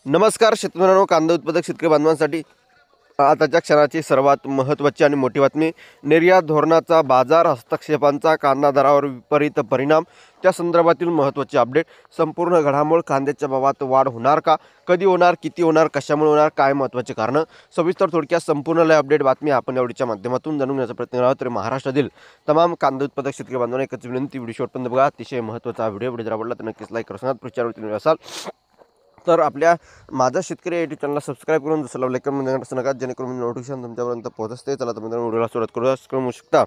नमस्कार शेतकऱ्यांनो, कांदा उत्पादक शेतकरी बांधवांसाठी आताच्या क्षणाची सर्वात महत्त्वाची आणि मोठी बातमी. निर्यात धोरणाचा बाजार हस्तक्षेपांचा कांदा दरावर विपरीत परिणाम, त्या संदर्भातील महत्त्वाची अपडेट. संपूर्ण घडामोड, कांद्याच्या भावात वाढ होणार का, कधी होणार, किती होणार, कशामुळे होणार, काय महत्त्वाचे कारणं, सविस्तर थोडक्यात संपूर्ण अपडेट बातमी आपण एवढीच्या माध्यमातून जाणून घेण्याचा प्रयत्न करणार आहोत. तर महाराष्ट्रातील तमाम कांदा उत्पादक शेतकरी बांधवांना एकच विनंती, व्हिडिओ शेवटपर्यंत बघा. अतिशय महत्त्वाचा व्हिडिओ जर आवडला तर नक्कीच लाईक करा. प्रचारवरती असाल तर आपल्या माझा शेतकरी यूट्यूब चॅनलला सबस्क्राईब करून जसं लाईक करून असं नका, जेणेकरून नोटिफिकेशन तुमच्यापर्यंत पोहोचते. चला तर व्हिडिओला सुरुवात करू शकता.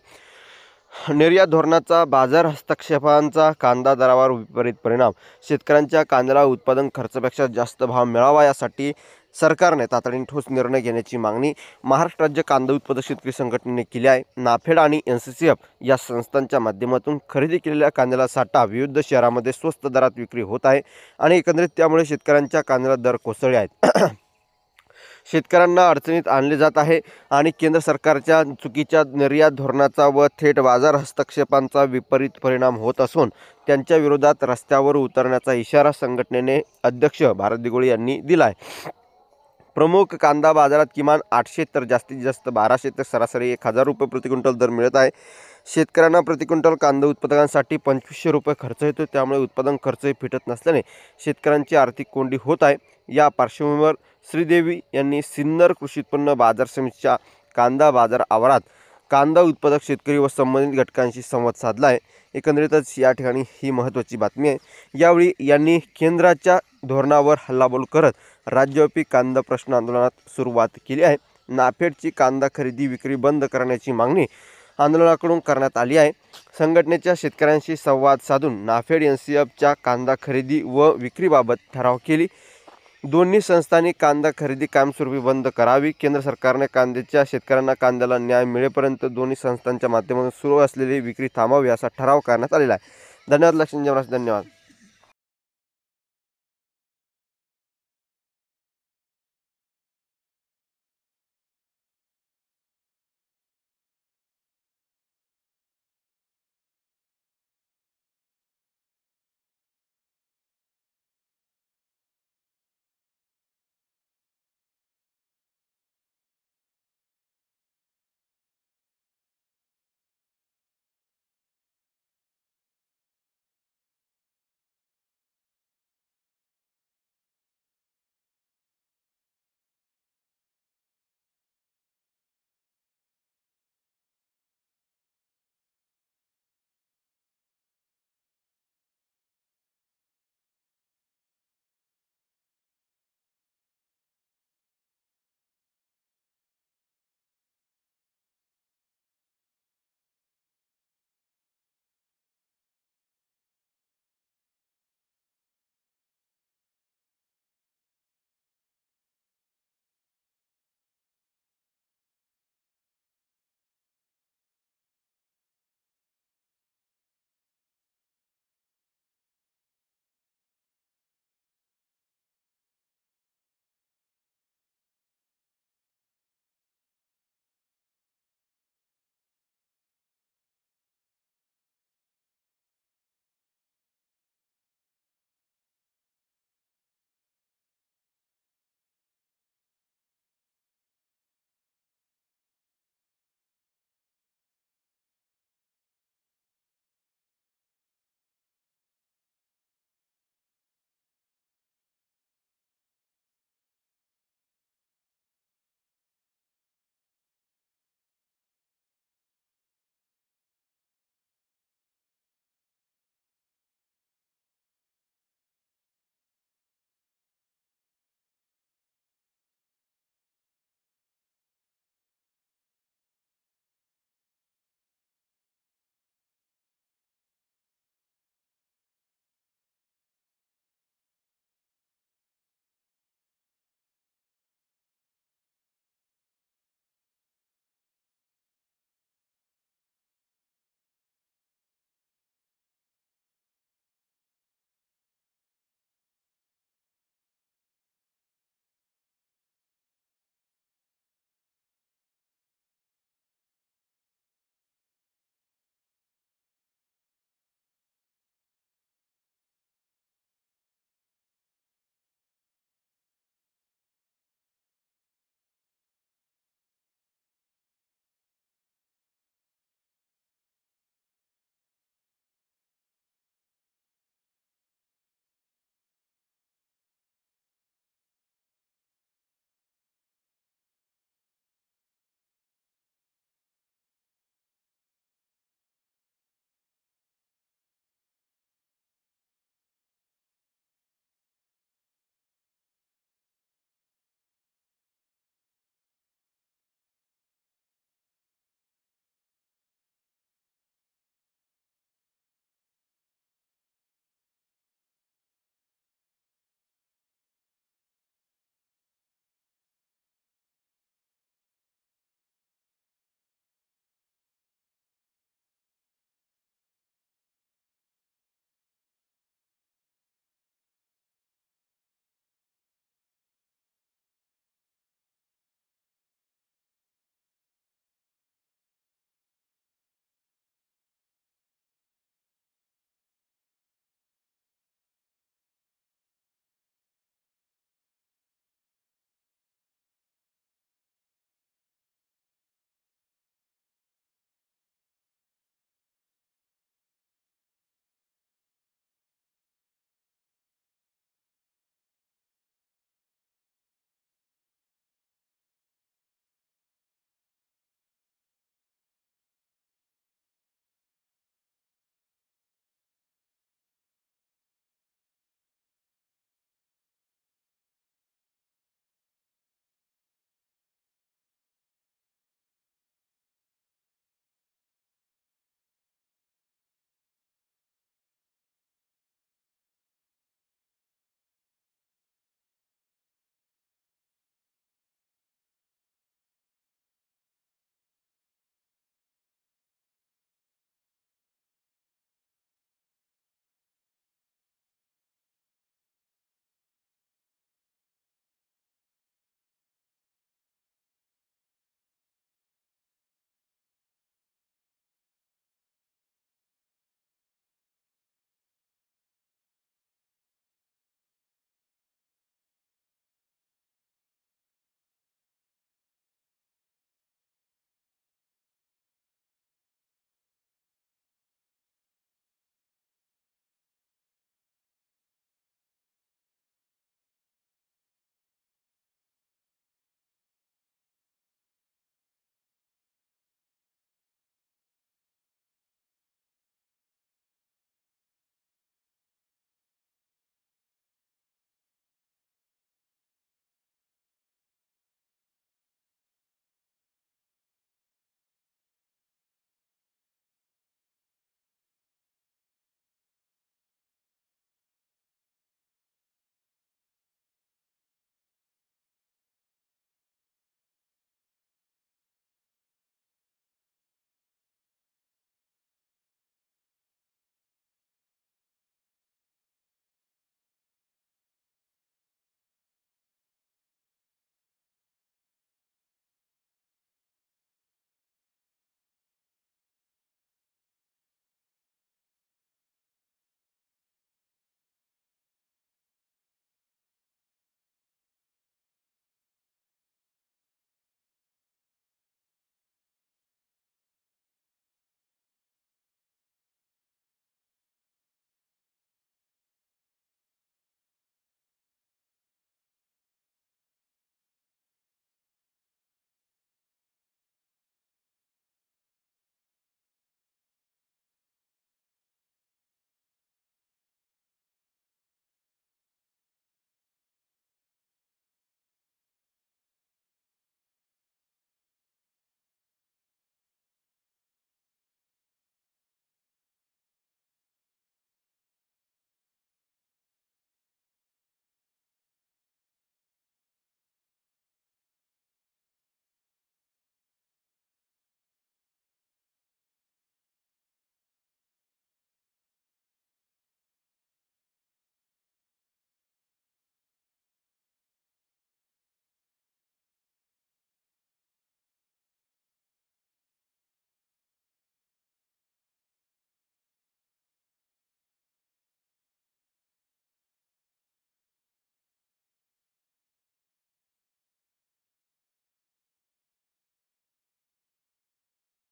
निर्यात धोरणाचा बाजार हस्तक्षेपांचा कांदा दरावर विपरीत परिणाम. शेतकऱ्यांच्या कांद्याला उत्पादन खर्चापेक्षा जास्त भाव मिळावा यासाठी सरकारने तातडीने ठोस निर्णय घेण्याची मागणी महाराष्ट्र राज्य कांदा उत्पादक शेतकरी संघटनेने केली आहे. नाफेड आणि NCCF या संस्थांच्या माध्यमातून खरेदी केलेल्या कांद्याला साठा विविध शहरांमध्ये स्वस्त दरात विक्री होत आहे आणि एकंदरीत त्यामुळे शेतकऱ्यांच्या कांद्याला दर कोसळले आहेत. शेतकऱ्यांना अडचणीत आणले जात आहे आणि केंद्र सरकारच्या चुकीच्या निर्यात धोरणाचा व थेट बाजार हस्तक्षेपांचा विपरीत परिणाम होत असून त्यांच्या विरोधात रस्त्यावर उतरण्याचा इशारा संघटनेने अध्यक्ष भारत दिघोळे यांनी दिला आहे. प्रमुख कांदा बाजारात किमान 800 तर जास्तीत जास्त 1200 तर सरासरी 1000 रुपये प्रति क्विंटल दर मिळत आहे. शेतकऱ्यांना प्रति क्विंटल कांदा उत्पादकांसाठी 2500 रुपये खर्च येतो, त्यामुळे उत्पादन खर्चही फिटत नसल्याने शेतकऱ्यांची आर्थिक कोंडी होत आहे. या पार्श्वभूमीवर श्रीदेवी यांनी सिन्नर कृषी उत्पन्न बाजार समितीच्या कांदा बाजार आवारात कांदा उत्पादक शेतकरी व संबंधित घटकांशी संवाद साधला आहे. एकंदरीतच या ठिकाणी ही महत्त्वाची बातमी आहे. यावेळी यांनी केंद्राच्या धोरणावर हल्लाबोल करत राज्यव्यापी कांदा प्रश्न आंदोलनात सुरुवात केली आहे. नाफेडची कांदा खरेदी विक्री बंद करण्याची मागणी आंदोलनाकडून करण्यात आली आहे. संघटनेच्या शेतकऱ्यांशी संवाद साधून नाफेड NCCFच्या कांदा खरेदी व विक्रीबाबत ठराव केली. दोन्ही संस्थांनी कांदा खरेदी कायमस्वरूपी बंद करावी. केंद्र सरकारने कांद्याच्या शेतकऱ्यांना कांद्याला न्याय मिळेपर्यंत दोन्ही संस्थांच्या माध्यमातून सुरू असलेली विक्री थांबवावी असा ठराव करण्यात आलेला आहे. धन्यवाद. लक्ष्मी. धन्यवाद.